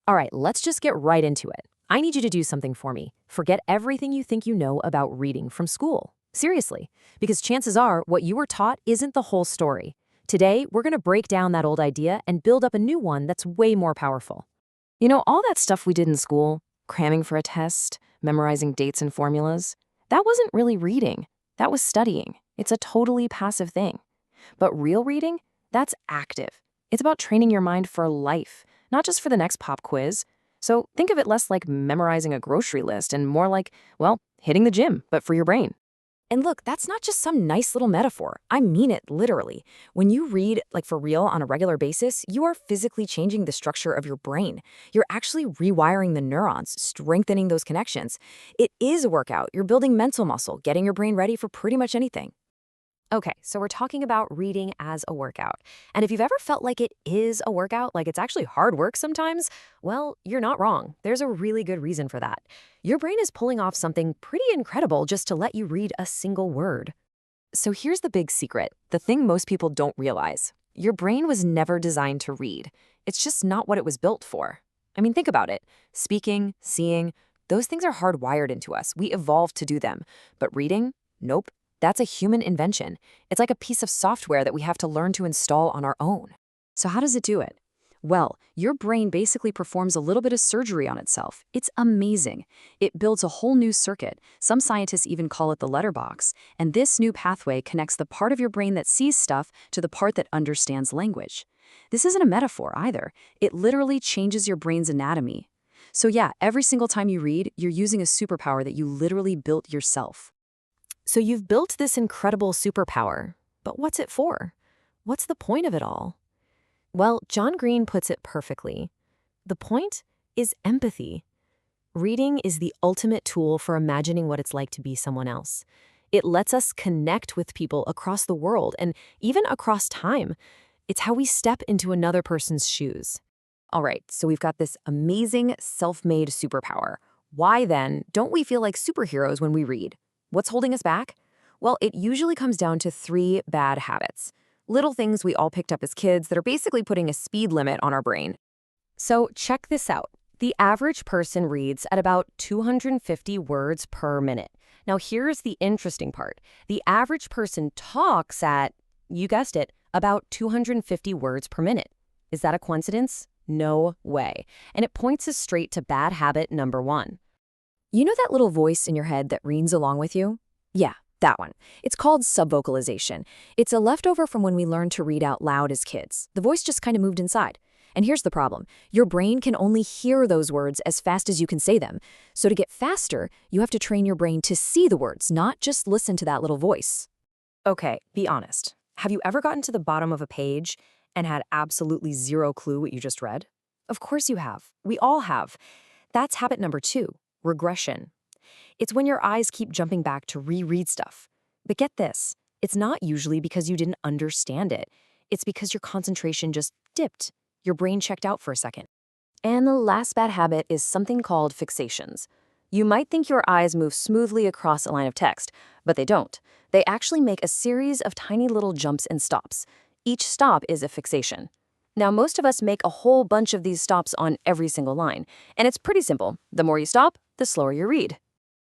All right, let's just get right into it. I need you to do something for me. Forget everything you think you know about reading from school. Seriously, because chances are what you were taught isn't the whole story. Today, we're going to break down that old idea and build up a new one that's way more powerful. You know, all that stuff we did in school, cramming for a test, memorizing dates and formulas, that wasn't really reading. That was studying. It's a totally passive thing. But real reading, that's active. It's about training your mind for life, not just for the next pop quiz. So think of it less like memorizing a grocery list and more like, well, hitting the gym, but for your brain. And look, that's not just some nice little metaphor. I mean it literally. When you read, like for real, on a regular basis, you are physically changing the structure of your brain. You're actually rewiring the neurons, strengthening those connections. It is a workout. You're building mental muscle, getting your brain ready for pretty much anything. Okay, so we're talking about reading as a workout. And if you've ever felt like it is a workout, like it's actually hard work sometimes, well, you're not wrong. There's a really good reason for that. Your brain is pulling off something pretty incredible just to let you read a single word. So here's the big secret, the thing most people don't realize. Your brain was never designed to read. It's just not what it was built for. I mean, think about it. Speaking, seeing, those things are hardwired into us. We evolved to do them. But reading? Nope. That's a human invention. It's like a piece of software that we have to learn to install on our own. So how does it do it? Well, your brain basically performs a little bit of surgery on itself. It's amazing. It builds a whole new circuit. Some scientists even call it the letterbox. And this new pathway connects the part of your brain that sees stuff to the part that understands language. This isn't a metaphor either. It literally changes your brain's anatomy. So yeah, every single time you read, you're using a superpower that you literally built yourself. So you've built this incredible superpower, but what's it for? What's the point of it all? Well, John Green puts it perfectly. The point is empathy. Reading is the ultimate tool for imagining what it's like to be someone else. It lets us connect with people across the world and even across time. It's how we step into another person's shoes. All right, so we've got this amazing self-made superpower. Why then don't we feel like superheroes when we read? What's holding us back? Well, it usually comes down to 3 bad habits. Little things we all picked up as kids that are basically putting a speed limit on our brain. So check this out. The average person reads at about 250 words per minute. Now here's the interesting part. The average person talks at, you guessed it, about 250 words per minute. Is that a coincidence? No way. And it points us straight to bad habit number 1. You know that little voice in your head that reads along with you? Yeah, that one. It's called subvocalization. It's a leftover from when we learned to read out loud as kids. The voice just kind of moved inside. And here's the problem. Your brain can only hear those words as fast as you can say them. So to get faster, you have to train your brain to see the words, not just listen to that little voice. Okay, be honest. Have you ever gotten to the bottom of a page and had absolutely zero clue what you just read? Of course you have. We all have. That's habit number 2. Regression. It's when your eyes keep jumping back to reread stuff. But get this, it's not usually because you didn't understand it. It's because your concentration just dipped. Your brain checked out for a second. And the last bad habit is something called fixations. You might think your eyes move smoothly across a line of text, but they don't. They actually make a series of tiny little jumps and stops. Each stop is a fixation. Now, most of us make a whole bunch of these stops on every single line, and it's pretty simple. The more you stop, the slower you read.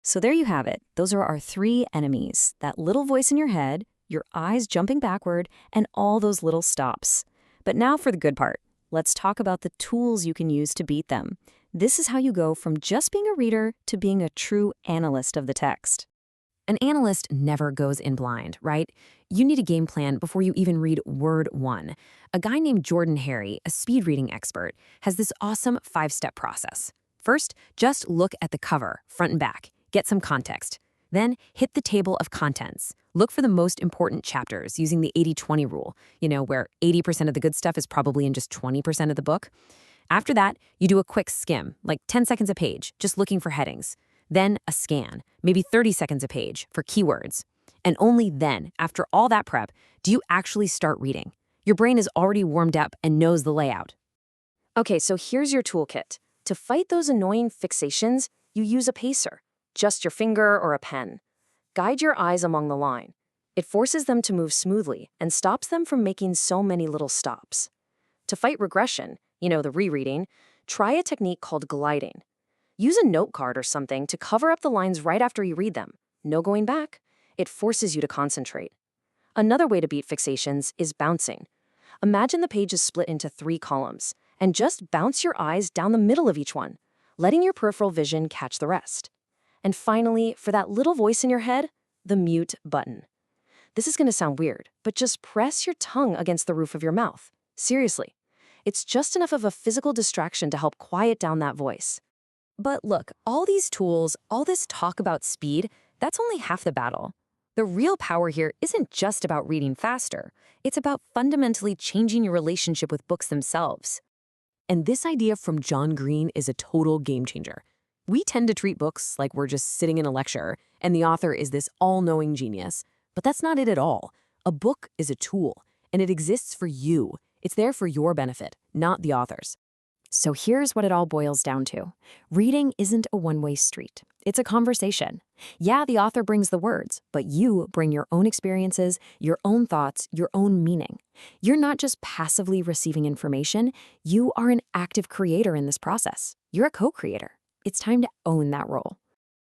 So there you have it. Those are our 3 enemies. That little voice in your head, your eyes jumping backward, and all those little stops. But now for the good part. Let's talk about the tools you can use to beat them. This is how you go from just being a reader to being a true analyst of the text. An analyst never goes in blind, right? You need a game plan before you even read word 1. A guy named Jordan Harry, a speed reading expert, has this awesome 5-step process. First, just look at the cover, front and back. Get some context. Then, hit the table of contents. Look for the most important chapters using the 80-20 rule, where 80% of the good stuff is probably in just 20% of the book. After that, you do a quick skim, like 10 seconds a page, just looking for headings. Then a scan, maybe 30 seconds a page for keywords. And only then, after all that prep, do you actually start reading. Your brain is already warmed up and knows the layout. Okay, so here's your toolkit. To fight those annoying fixations, you use a pacer, just your finger or a pen. Guide your eyes along the line. It forces them to move smoothly and stops them from making so many little stops. To fight regression, the rereading, Try a technique called gliding. Use a note card or something to cover up the lines right after you read them. No going back. It forces you to concentrate. Another way to beat fixations is bouncing. Imagine the page is split into 3 columns, and just bounce your eyes down the middle of each one, letting your peripheral vision catch the rest. And finally, for that little voice in your head, the mute button. This is going to sound weird, but just press your tongue against the roof of your mouth. Seriously. It's just enough of a physical distraction to help quiet down that voice. But look, all these tools, all this talk about speed, that's only half the battle. The real power here isn't just about reading faster. It's about fundamentally changing your relationship with books themselves. And this idea from John Green is a total game changer. We tend to treat books like we're just sitting in a lecture, and the author is this all-knowing genius. But that's not it at all. A book is a tool, and it exists for you. It's there for your benefit, not the author's. So here's what it all boils down to. Reading isn't a one-way street. It's a conversation. Yeah, the author brings the words, but you bring your own experiences, your own thoughts, your own meaning. You're not just passively receiving information, you are an active creator in this process. You're a co-creator. It's time to own that role.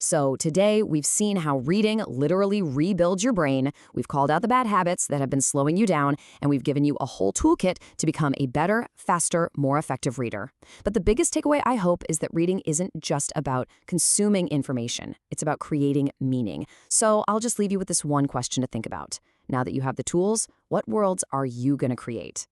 So today, we've seen how reading literally rebuilds your brain, we've called out the bad habits that have been slowing you down, and we've given you a whole toolkit to become a better, faster, more effective reader. But the biggest takeaway, I hope, is that reading isn't just about consuming information. It's about creating meaning. So I'll just leave you with this one question to think about. Now that you have the tools, what worlds are you going to create?